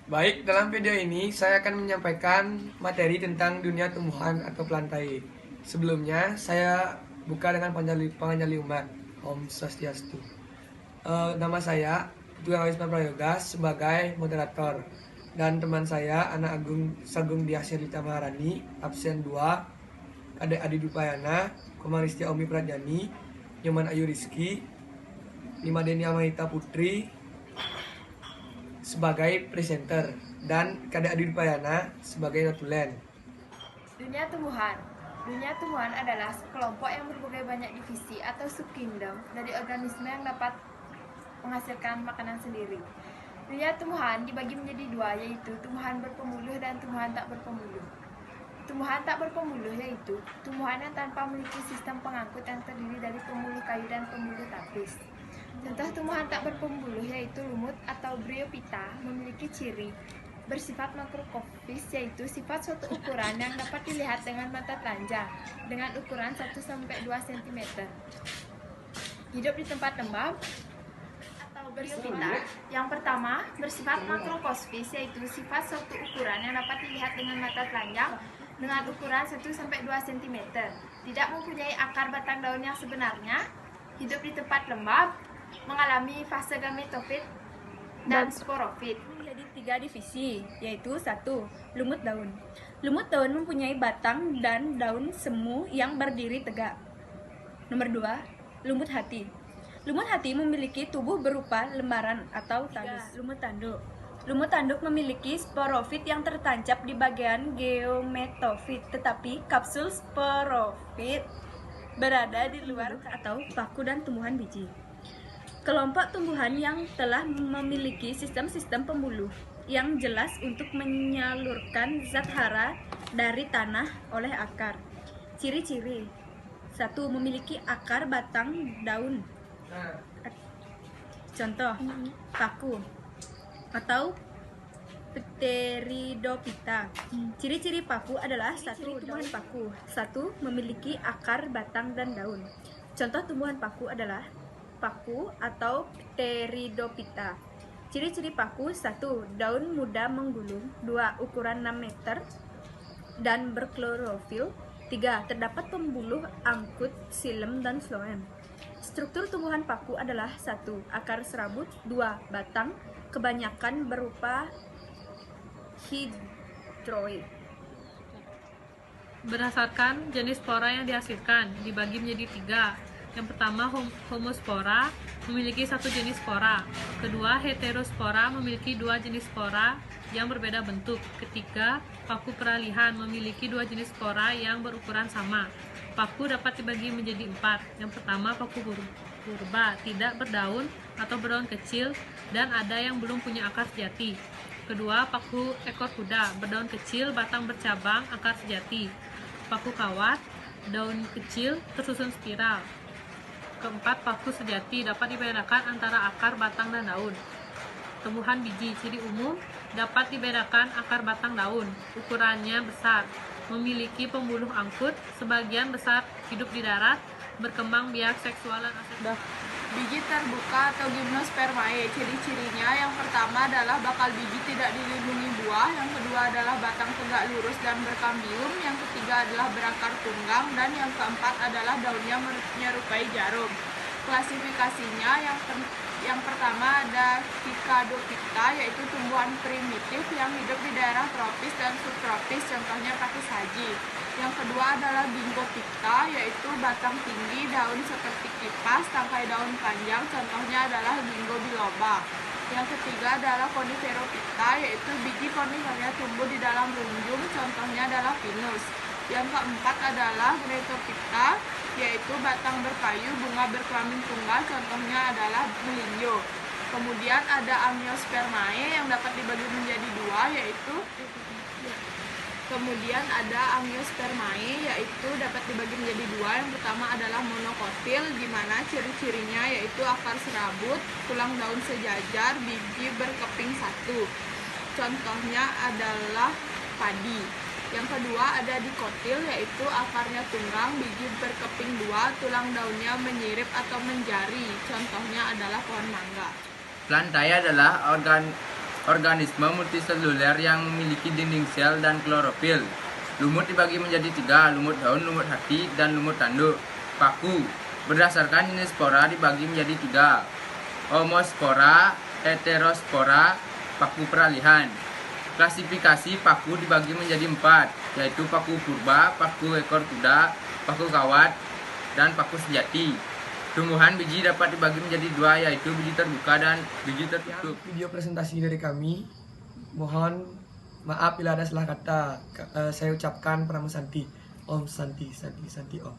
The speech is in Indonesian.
Baik, dalam video ini saya akan menyampaikan materi tentang dunia tumbuhan atau plantae. Sebelumnya, saya buka dengan penganyali umat, Om Swastiastu. Nama saya Tuan Wisma Prayoga sebagai moderator. Dan teman saya, Anak Agung Sagung Diasyarita Maharani, absen 2, Adik Adi Dupayana, Komaristia Omi Pradjani, Nyoman Ayu Rizky, Lima Deni Amahita Putri, sebagai presenter dan Kadek Adi Dupayana sebagai notulen. Dunia tumbuhan. Dunia tumbuhan adalah sekelompok yang berbagai banyak divisi atau subkingdom dari organisme yang dapat menghasilkan makanan sendiri. Dunia tumbuhan dibagi menjadi dua, yaitu tumbuhan berpemuluh dan tumbuhan tak berpemuluh. Tumbuhan tak berpemuluh yaitu tumbuhan yang tanpa memiliki sistem pengangkut yang terdiri dari pemuluh kayu dan pemuluh tapis. Contoh tumbuhan tak berpembuluh yaitu lumut atau Bryophyta memiliki ciri bersifat makrokosmis, yaitu sifat suatu ukuran yang dapat dilihat dengan mata telanjang dengan ukuran 1-2 cm. Hidup di tempat lembab atau Bryophyta yang pertama bersifat makrokosmis, yaitu sifat suatu ukuran yang dapat dilihat dengan mata telanjang dengan ukuran 1-2 cm. Tidak mempunyai akar batang daun yang sebenarnya, hidup di tempat lembab, mengalami fase gametofit dan sporofit. Menjadi 3 divisi, yaitu 1. Lumut daun. Lumut daun mempunyai batang dan daun semu yang berdiri tegak. Nomor 2. Lumut hati. Lumut hati memiliki tubuh berupa lembaran atau tandus. Lumut tanduk. Lumut tanduk memiliki sporofit yang tertancap di bagian geometofit, tetapi kapsul sporofit berada di luar atau paku dan tumbuhan biji. Kelompok tumbuhan yang telah memiliki sistem-sistem pembuluh yang jelas untuk menyalurkan zat hara dari tanah oleh akar. Ciri-ciri: 1. Memiliki akar batang daun. Contoh, paku atau Pteridophyta. Ciri-ciri paku adalah 1. Tumbuhan paku. 1. Memiliki akar, batang, dan daun. Contoh tumbuhan paku adalah paku atau Pteridophyta. Ciri-ciri paku: 1. Daun muda menggulung. 2. Ukuran 6 meter dan berklorofil. 3. Terdapat pembuluh angkut, xilem, dan floem. Struktur tumbuhan paku adalah 1. Akar serabut. 2. Batang, kebanyakan berupa hidroid. Berdasarkan jenis spora yang dihasilkan, dibagi menjadi 3. Yang pertama, homospora, memiliki 1 jenis spora. Kedua, heterospora, memiliki 2 jenis spora yang berbeda bentuk. Ketiga, paku peralihan, memiliki 2 jenis spora yang berukuran sama. Paku dapat dibagi menjadi 4. Yang pertama, paku purba, tidak berdaun atau berdaun kecil dan ada yang belum punya akar sejati. Kedua, paku ekor kuda, berdaun kecil, batang bercabang, akar sejati. Paku kawat, daun kecil, tersusun spiral. Keempat, paku sejati, dapat dibedakan antara akar, batang, dan daun. Tumbuhan biji, ciri umum, dapat dibedakan akar, batang, daun. Ukurannya besar, memiliki pembuluh angkut, sebagian besar hidup di darat, berkembang biak seksual dan asexual. Biji terbuka atau gimnospermae. Ciri-cirinya yang pertama adalah bakal biji tidak dilindungi buah, yang kedua adalah batang tegak lurus dan berkambium, yang ketiga adalah berakar tunggang, dan yang keempat adalah daunnya menyerupai jarum. Klasifikasinya yang pertama ada Phycadophyta, yaitu tumbuhan primitif yang hidup di daerah tropis dan subtropis, contohnya pakis haji. Yang kedua adalah Gingophyta, yaitu batang tinggi, daun seperti kipas, tangkai daun panjang, contohnya adalah Ginkgo biloba. Yang ketiga adalah Coniferophyta, yaitu biji konifernya tumbuh di dalam runjung, contohnya adalah Pinus. Yang keempat adalah Gnetophyta, yaitu batang berkayu, bunga berkelamin tunggal, contohnya adalah melinjo. Kemudian ada Angiospermae yang dapat dibagi menjadi 2, yaitu dapat dibagi menjadi 2. Yang pertama adalah monokotil, di mana ciri-cirinya yaitu akar serabut, tulang daun sejajar, biji berkeping 1. Contohnya adalah padi. Yang kedua ada dikotil, yaitu akarnya tunggang, biji berkeping 2, tulang daunnya menyirip atau menjari. Contohnya adalah pohon mangga. Plantae adalah organisme multiseluler yang memiliki dinding sel dan klorofil. Lumut dibagi menjadi 3, lumut daun, lumut hati, dan lumut tanduk. Paku berdasarkan jenis spora dibagi menjadi 3, homospora, heterospora, paku peralihan. Klasifikasi paku dibagi menjadi 4, yaitu paku purba, paku ekor kuda, paku kawat, dan paku sejati. Tumbuhan biji dapat dibagi menjadi 2, yaitu biji terbuka dan biji tertutup. Video presentasi dari kami. Mohon maaf bila ada salah kata. Saya ucapkan Pramu Santi. Om Santi, Santi, Santi Om.